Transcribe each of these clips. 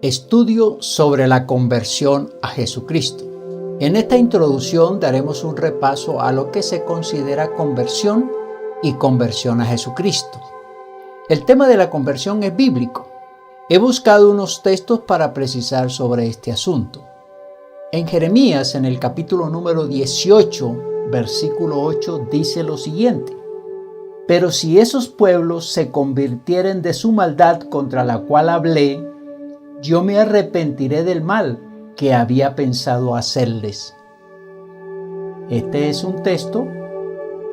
Estudio sobre la conversión a Jesucristo. En esta introducción daremos un repaso a lo que se considera conversión y conversión a Jesucristo. El tema de la conversión es bíblico. He buscado unos textos para precisar sobre este asunto. En Jeremías, en el capítulo número 18, versículo 8, dice lo siguiente: Pero si esos pueblos se convirtieren de su maldad contra la cual hablé, yo me arrepentiré del mal que había pensado hacerles. Este es un texto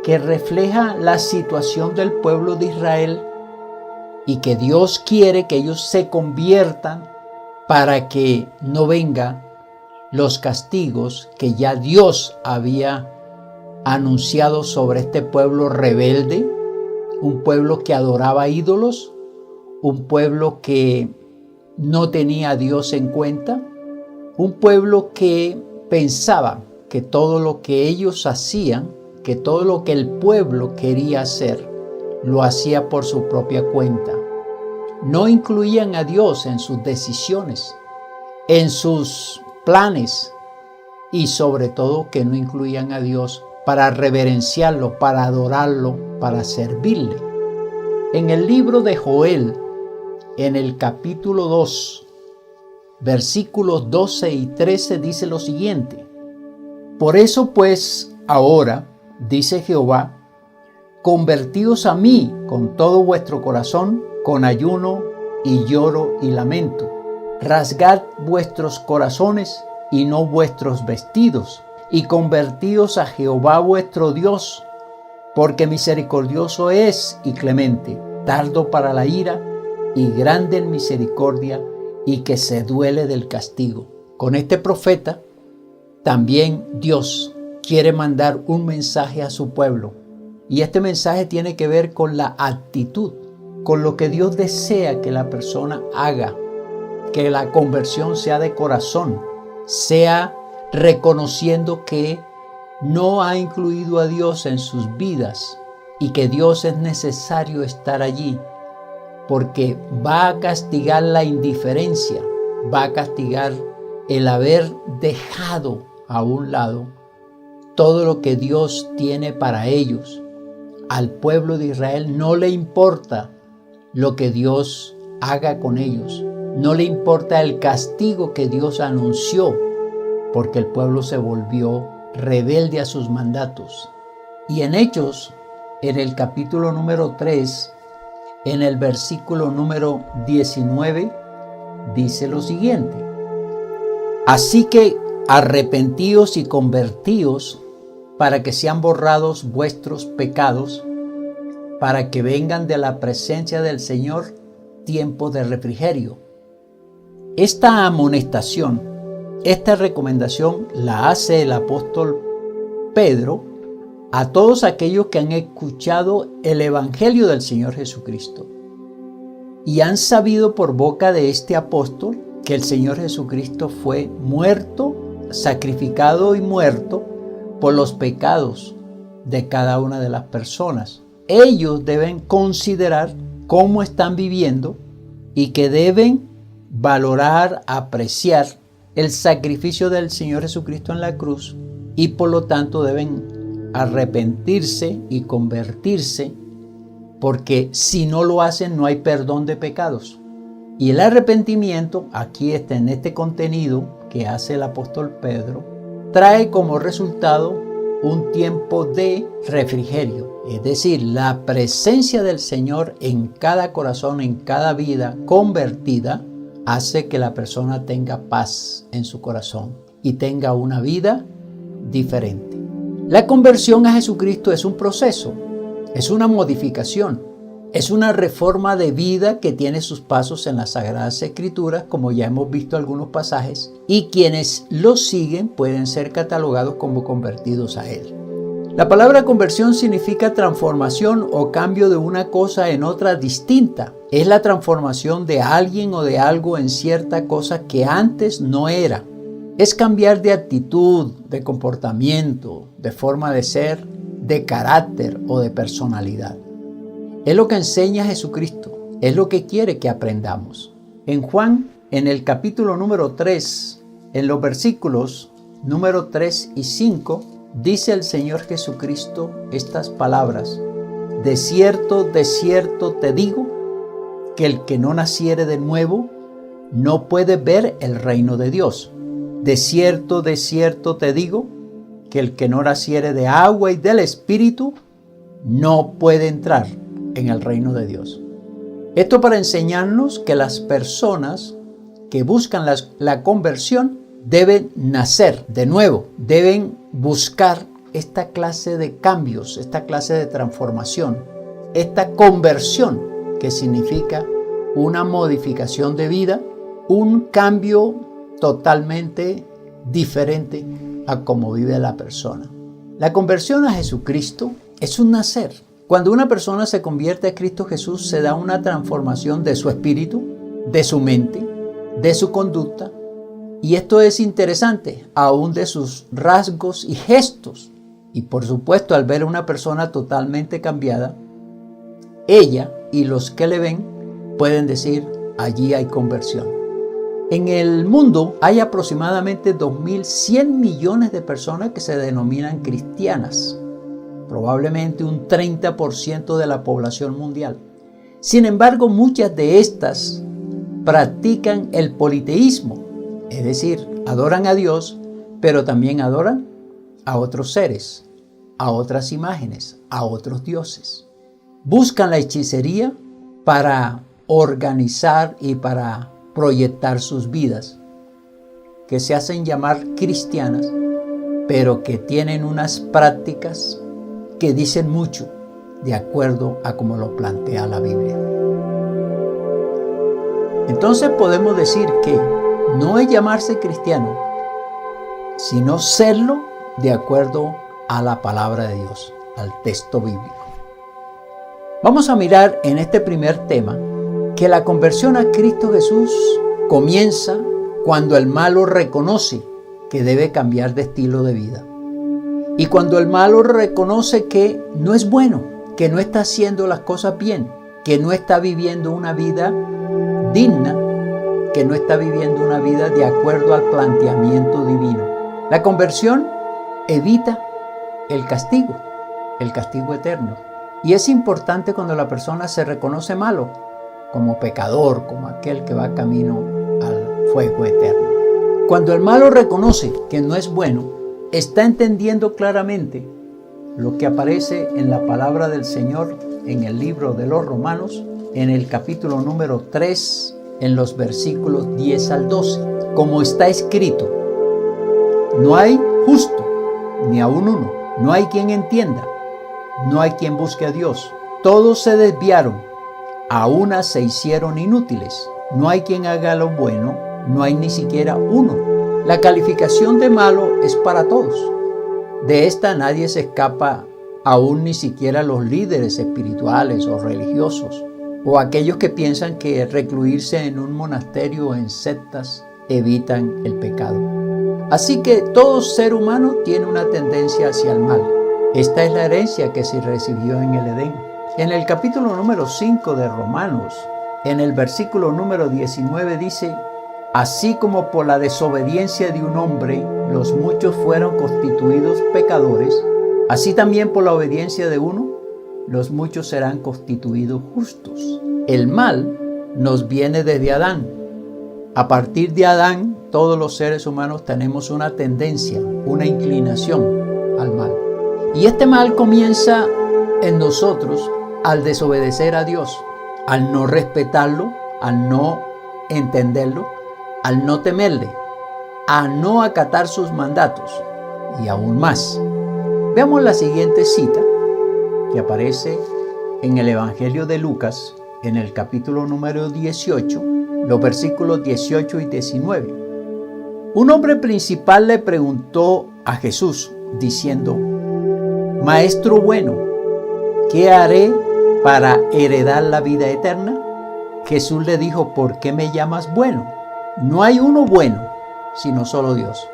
que refleja la situación del pueblo de Israel y que Dios quiere que ellos se conviertan para que no vengan los castigos que ya Dios había anunciado sobre este pueblo rebelde, un pueblo que adoraba ídolos, un pueblo que no tenía a Dios en cuenta, un pueblo que pensaba que todo lo que ellos hacían, que todo lo que el pueblo quería hacer, lo hacía por su propia cuenta. No incluían a Dios en sus decisiones, en sus planes y sobre todo que no incluían a Dios para reverenciarlo, para adorarlo, para servirle. En el libro de Joel, en el capítulo 2, versículos 12 y 13 dice lo siguiente: Por eso pues ahora, dice Jehová, convertíos a mí con todo vuestro corazón, con ayuno y lloro y lamento. Rasgad vuestros corazones y no vuestros vestidos, y convertíos a Jehová vuestro Dios, porque misericordioso es y clemente, tardo para la ira y grande en misericordia, y que se duele del castigo. Con este profeta, también Dios quiere mandar un mensaje a su pueblo. Y este mensaje tiene que ver con la actitud, con lo que Dios desea que la persona haga, que la conversión sea de corazón, sea reconociendo que no ha incluido a Dios en sus vidas y que Dios es necesario estar allí, porque va a castigar la indiferencia, va a castigar el haber dejado a un lado todo lo que Dios tiene para ellos. Al pueblo de Israel no le importa lo que Dios haga con ellos, no le importa el castigo que Dios anunció, porque el pueblo se volvió rebelde a sus mandatos. Y en Hechos, en el capítulo número 3, en el versículo número 19, dice lo siguiente: Así que arrepentíos y convertíos para que sean borrados vuestros pecados, para que vengan de la presencia del Señor tiempos de refrigerio. Esta amonestación, esta recomendación la hace el apóstol Pedro a todos aquellos que han escuchado el Evangelio del Señor Jesucristo y han sabido por boca de este apóstol que el Señor Jesucristo fue muerto, sacrificado y muerto por los pecados de cada una de las personas. Ellos deben considerar cómo están viviendo y que deben valorar, apreciar el sacrificio del Señor Jesucristo en la cruz y por lo tanto deben arrepentirse y convertirse, porque si no lo hacen no hay perdón de pecados. Y el arrepentimiento, aquí está en este contenido que hace el apóstol Pedro, trae como resultado un tiempo de refrigerio, es decir, la presencia del Señor en cada corazón, en cada vida convertida, hace que la persona tenga paz en su corazón y tenga una vida diferente. La conversión a Jesucristo es un proceso, es una modificación, es una reforma de vida que tiene sus pasos en las Sagradas Escrituras, como ya hemos visto algunos pasajes, y quienes lo siguen pueden ser catalogados como convertidos a Él. La palabra conversión significa transformación o cambio de una cosa en otra distinta. Es la transformación de alguien o de algo en cierta cosa que antes no era. Es cambiar de actitud, de comportamiento, de forma de ser, de carácter o de personalidad. Es lo que enseña Jesucristo, es lo que quiere que aprendamos. En Juan en el capítulo número 3, en los versículos número 3 y 5, dice el Señor Jesucristo estas palabras: de cierto te digo, que el que no naciere de nuevo no puede ver el reino de Dios. De cierto te digo, que el que no naciere de agua y del Espíritu no puede entrar en el reino de Dios. Esto para enseñarnos que las personas que buscan la conversión deben nacer de nuevo, deben buscar esta clase de cambios, esta clase de transformación, esta conversión que significa una modificación de vida, un cambio totalmente diferente a cómo vive la persona. La conversión a Jesucristo es un nacer. Cuando una persona se convierte a Cristo Jesús, se da una transformación de su espíritu, de su mente, de su conducta, y esto es interesante, aún de sus rasgos y gestos. Y por supuesto, al ver a una persona totalmente cambiada, ella y los que le ven pueden decir: allí hay conversión. En el mundo hay aproximadamente 2.100 millones de personas que se denominan cristianas, probablemente un 30% de la población mundial. Sin embargo, muchas de estas practican el politeísmo, es decir, adoran a Dios, pero también adoran a otros seres, a otras imágenes, a otros dioses. Buscan la hechicería para organizar y para proyectar sus vidas, que se hacen llamar cristianas, pero que tienen unas prácticas que dicen mucho de acuerdo a como lo plantea la Biblia. Entonces podemos decir que no es llamarse cristiano, sino serlo de acuerdo a la palabra de Dios, al texto bíblico. Vamos a mirar en este primer tema que la conversión a Cristo Jesús comienza cuando el malo reconoce que debe cambiar de estilo de vida. Y cuando el malo reconoce que no es bueno, que no está haciendo las cosas bien, que no está viviendo una vida digna, que no está viviendo una vida de acuerdo al planteamiento divino. La conversión evita el castigo eterno. Y es importante cuando la persona se reconoce malo, como pecador, como aquel que va camino al fuego eterno. Cuando el malo reconoce que no es bueno, está entendiendo claramente lo que aparece en la palabra del Señor en el libro de los Romanos, en el capítulo número 3, en los versículos 10 al 12. Como está escrito: no hay justo, ni aun uno, no hay quien entienda, no hay quien busque a Dios. Todos se desviaron, a una se hicieron inútiles. No hay quien haga lo bueno, no hay ni siquiera uno. La calificación de malo es para todos. De esta nadie se escapa, aún ni siquiera los líderes espirituales o religiosos, o aquellos que piensan que recluirse en un monasterio o en sectas evitan el pecado. Así que todo ser humano tiene una tendencia hacia el mal. Esta es la herencia que se recibió en el Edén. En el capítulo número 5 de Romanos, en el versículo número 19 dice: así como por la desobediencia de un hombre los muchos fueron constituidos pecadores, así también por la obediencia de uno los muchos serán constituidos justos. El mal nos viene desde Adán. A partir de Adán, todos los seres humanos tenemos una tendencia, una inclinación al mal. Y este mal comienza en nosotros al desobedecer a Dios, al no respetarlo, al no entenderlo, al no temerle, a no acatar sus mandatos y aún más. Veamos la siguiente cita que aparece en el Evangelio de Lucas, en el capítulo número 18, los versículos 18 y 19. Un hombre principal le preguntó a Jesús, diciendo: Maestro bueno, ¿qué haré para heredar la vida eterna? Jesús le dijo: ¿por qué me llamas bueno? No hay uno bueno, sino solo Dios.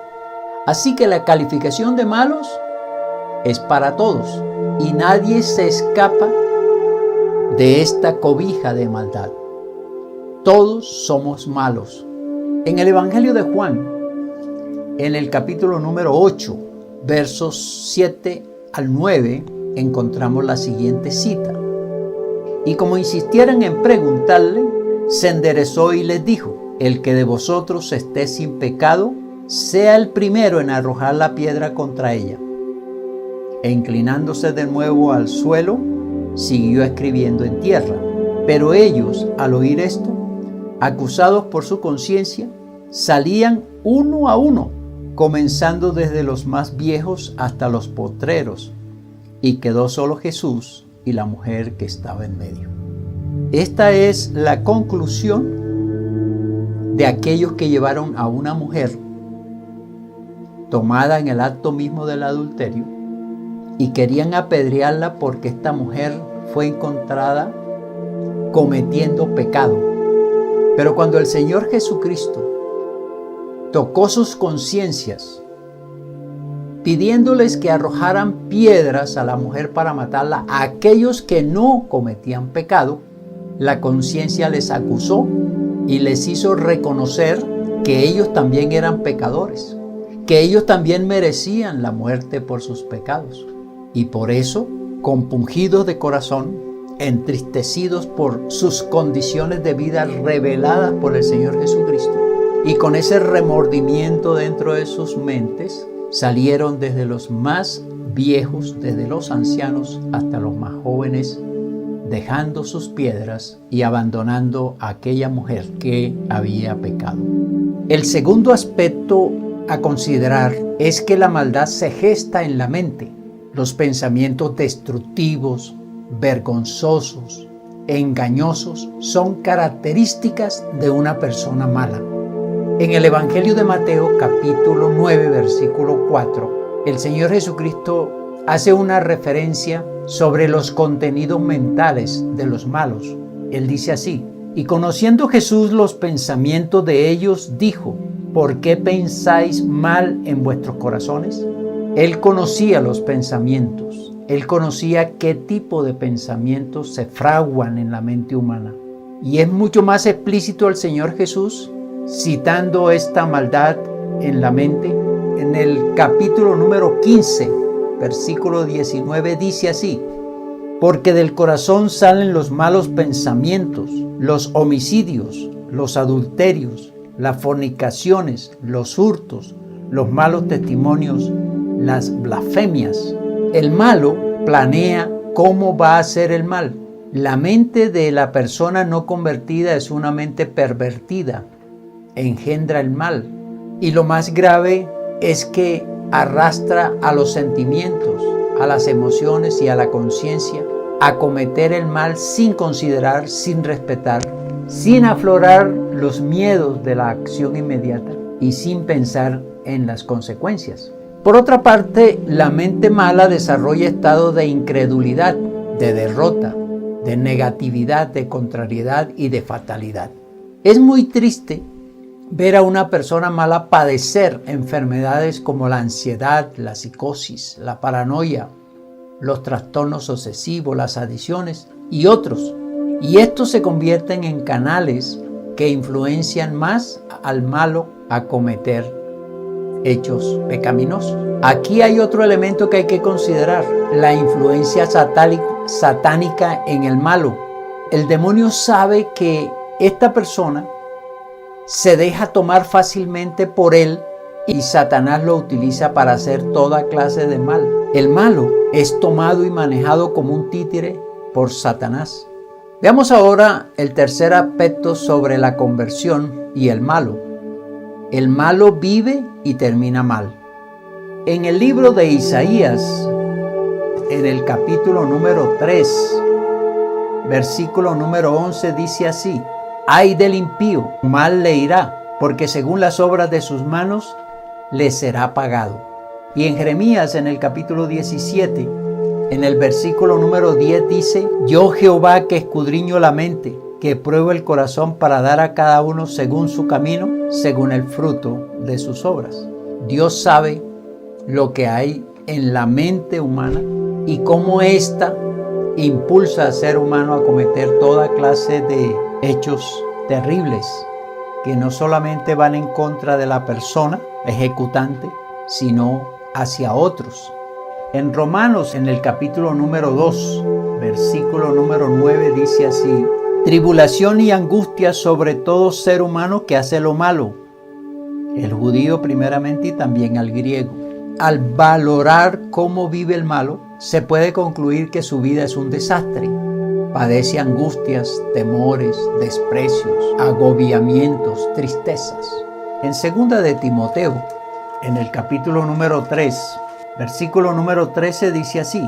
Así que la calificación de malos es para todos, y nadie se escapa de esta cobija de maldad. Todos somos malos, En el Evangelio de Juan, en el capítulo número 8, versos 7 al 9, encontramos la siguiente cita. Y como insistieran en preguntarle, se enderezó y les dijo: el que de vosotros esté sin pecado, sea el primero en arrojar la piedra contra ella. E inclinándose de nuevo al suelo, siguió escribiendo en tierra. Pero ellos, al oír esto, acusados por su conciencia, salían uno a uno, comenzando desde los más viejos hasta los postreros, y quedó solo Jesús y la mujer que estaba en medio. Esta es la conclusión de aquellos que llevaron a una mujer tomada en el acto mismo del adulterio y querían apedrearla porque esta mujer fue encontrada cometiendo pecado. Pero cuando el Señor Jesucristo tocó sus conciencias, pidiéndoles que arrojaran piedras a la mujer para matarla, a aquellos que no cometían pecado, la conciencia les acusó y les hizo reconocer que ellos también eran pecadores, que ellos también merecían la muerte por sus pecados. Y por eso, compungidos de corazón, entristecidos por sus condiciones de vida reveladas por el Señor Jesucristo, y con ese remordimiento dentro de sus mentes, salieron desde los más viejos, desde los ancianos hasta los más jóvenes, dejando sus piedras y abandonando a aquella mujer que había pecado. El segundo aspecto a considerar es que la maldad se gesta en la mente. Los pensamientos destructivos, vergonzosos, engañosos son características de una persona mala. En el Evangelio de Mateo, capítulo 9, versículo 4, el Señor Jesucristo hace una referencia sobre los contenidos mentales de los malos. Él dice así: y conociendo Jesús los pensamientos de ellos, dijo: ¿por qué pensáis mal en vuestros corazones? Él conocía los pensamientos. Él conocía qué tipo de pensamientos se fraguan en la mente humana. Y es mucho más explícito el Señor Jesús citando esta maldad en la mente. En el capítulo número 15, versículo 19, dice así: porque del corazón salen los malos pensamientos, los homicidios, los adulterios, las fornicaciones, los hurtos, los malos testimonios, las blasfemias. El malo planea cómo va a hacer el mal. La mente de la persona no convertida es una mente pervertida, engendra el mal. Y lo más grave es que arrastra a los sentimientos, a las emociones y a la conciencia a cometer el mal sin considerar, sin respetar, sin aflorar los miedos de la acción inmediata y sin pensar en las consecuencias. Por otra parte, la mente mala desarrolla estados de incredulidad, de derrota, de negatividad, de contrariedad y de fatalidad. Es muy triste ver a una persona mala padecer enfermedades como la ansiedad, la psicosis, la paranoia, los trastornos obsesivos, las adicciones y otros. Y estos se convierten en canales que influencian más al malo a cometer hechos pecaminosos. Aquí hay otro elemento que hay que considerar: la influencia satánica en el malo. El demonio sabe que esta persona se deja tomar fácilmente por él y Satanás lo utiliza para hacer toda clase de mal. El malo es tomado y manejado como un títere por Satanás. Veamos ahora el tercer aspecto sobre la conversión y el malo. El malo vive y termina mal. En el libro de Isaías, en el capítulo número 3, versículo número 11, dice así: ay del impío, mal le irá, porque según las obras de sus manos le será pagado. Y en Jeremías, en el capítulo 17, en el versículo número 10 dice: yo Jehová que escudriño la mente, que pruebo el corazón para dar a cada uno según su camino, según el fruto de sus obras. Dios sabe lo que hay en la mente humana y cómo ésta impulsa al ser humano a cometer toda clase de hechos terribles. que no solamente van en contra de la persona ejecutante, sino hacia otros. En Romanos, en el capítulo número 2, versículo número 9, dice así: tribulación y angustia sobre todo ser humano que hace lo malo, el judío primeramente y también al griego. Al valorar cómo vive el malo, se puede concluir que su vida es un desastre. Padece angustias, temores, desprecios, agobiamientos, tristezas. En 2 de Timoteo, en el capítulo número 3, versículo número 13 dice así: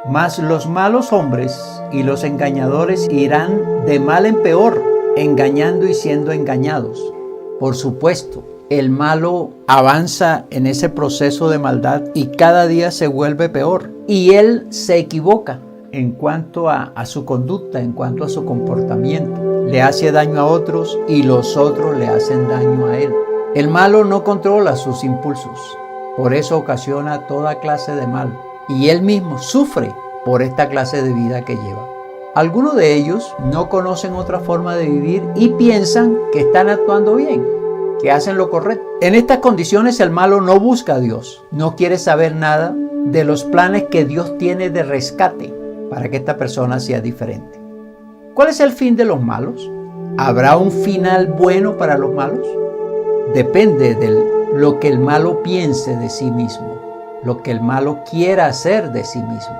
mas los malos hombres y los engañadores irán de mal en peor, engañando y siendo engañados. Por supuesto, el malo avanza en ese proceso de maldad y cada día se vuelve peor. Y él se equivoca en cuanto a su conducta, en cuanto a su comportamiento. Le hace daño a otros y los otros le hacen daño a él. El malo no controla sus impulsos, por eso ocasiona toda clase de mal. Y él mismo sufre por esta clase de vida que lleva. Algunos de ellos no conocen otra forma de vivir y piensan que están actuando bien, que hacen lo correcto. En estas condiciones el malo no busca a Dios, no quiere saber nada de los planes que Dios tiene de rescate para que esta persona sea diferente. ¿Cuál es el fin de los malos? ¿Habrá un final bueno para los malos? Depende de lo que el malo piense de sí mismo, lo que el malo quiera hacer de sí mismo.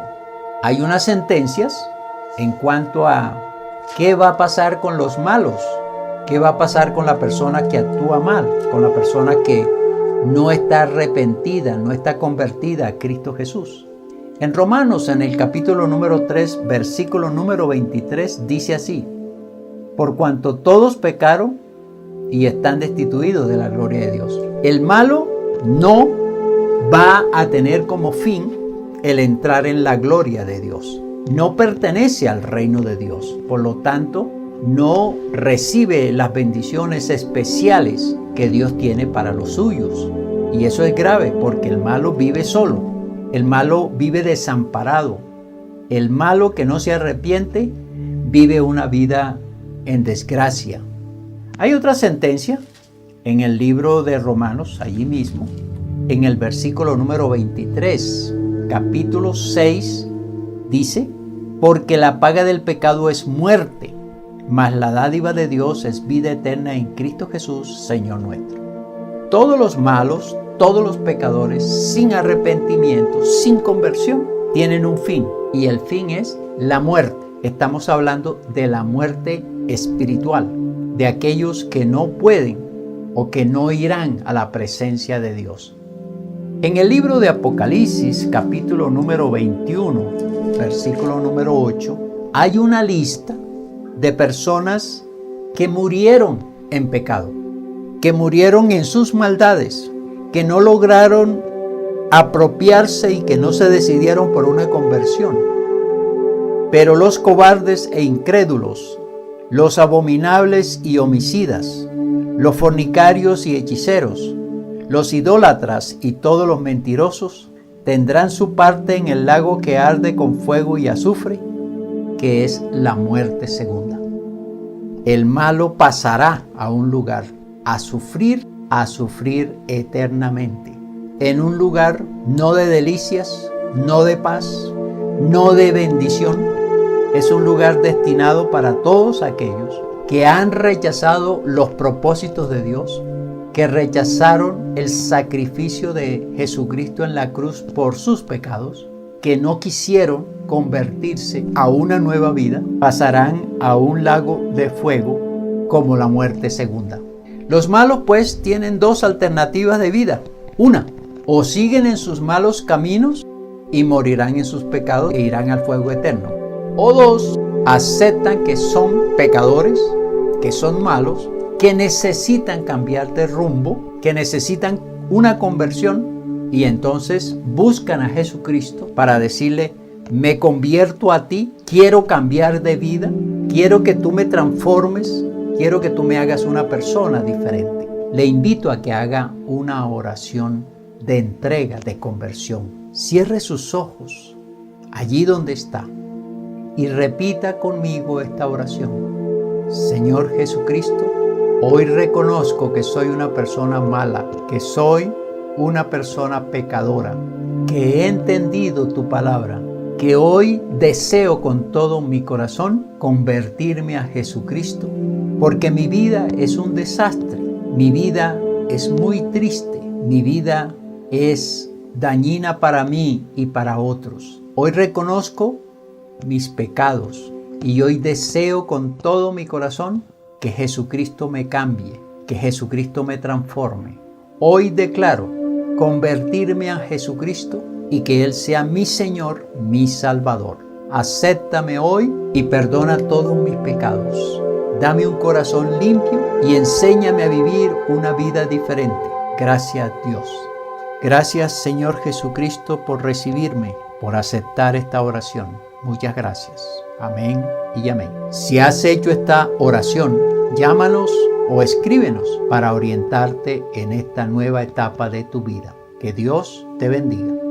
Hay unas sentencias en cuanto a qué va a pasar con los malos, qué va a pasar con la persona que actúa mal, con la persona que no está arrepentida, no está convertida a Cristo Jesús. En Romanos, en el capítulo número 3, versículo número 23, dice así: por cuanto todos pecaron y están destituidos de la gloria de Dios. El malo no va a tener como fin el entrar en la gloria de Dios. No pertenece al reino de Dios. Por lo tanto, no recibe las bendiciones especiales que Dios tiene para los suyos. Y eso es grave porque el malo vive solo. El malo vive desamparado. El malo que no se arrepiente vive una vida en desgracia. Hay otra sentencia en el libro de Romanos, allí mismo, en el versículo número 23, capítulo 6, dice: porque la paga del pecado es muerte, mas la dádiva de Dios es vida eterna en Cristo Jesús, Señor nuestro. Todos los malos, todos los pecadores, sin arrepentimiento, sin conversión, tienen un fin, y el fin es la muerte. Estamos hablando de la muerte espiritual, de aquellos que no pueden o que no irán a la presencia de Dios. En el libro de Apocalipsis, capítulo número 21, versículo número 8, hay una lista de personas que murieron en pecado, que murieron en sus maldades, que no lograron apropiarse y que no se decidieron por una conversión. Pero los cobardes e incrédulos, los abominables y homicidas, los fornicarios y hechiceros, los idólatras y todos los mentirosos tendrán su parte en el lago que arde con fuego y azufre, que es la muerte segunda. El malo pasará a un lugar a sufrir eternamente, en un lugar no de delicias, no de paz, no de bendición. Es un lugar destinado para todos aquellos que han rechazado los propósitos de Dios, que rechazaron el sacrificio de Jesucristo en la cruz por sus pecados, que no quisieron convertirse a una nueva vida. Pasarán a un lago de fuego como la muerte segunda. Los malos pues tienen dos alternativas de vida. Una, o siguen en sus malos caminos y morirán en sus pecados e irán al fuego eterno. O dos, aceptan que son pecadores, que son malos, que necesitan cambiar de rumbo, que necesitan una conversión y entonces buscan a Jesucristo para decirle: me convierto a ti, quiero cambiar de vida, quiero que tú me transformes, quiero que tú me hagas una persona diferente. Le invito a que haga una oración de entrega, de conversión. Cierre sus ojos allí donde está y repita conmigo esta oración. Señor Jesucristo, Hoy reconozco que soy una persona mala, que soy una persona pecadora, que he entendido tu palabra, que hoy deseo con todo mi corazón convertirme a Jesucristo, porque mi vida es un desastre, mi vida es muy triste, mi vida es dañina para mí y para otros. Hoy reconozco mis pecados y hoy deseo con todo mi corazón que Jesucristo me cambie, que Jesucristo me transforme. Hoy declaro convertirme a Jesucristo y que Él sea mi Señor, mi Salvador. Acéptame hoy y perdona todos mis pecados. Dame un corazón limpio y enséñame a vivir una vida diferente. Gracias a Dios. Gracias Señor Jesucristo por recibirme, por aceptar esta oración. Muchas gracias. Amén y amén. Si has hecho esta oración, llámanos o escríbenos para orientarte en esta nueva etapa de tu vida. Que Dios te bendiga.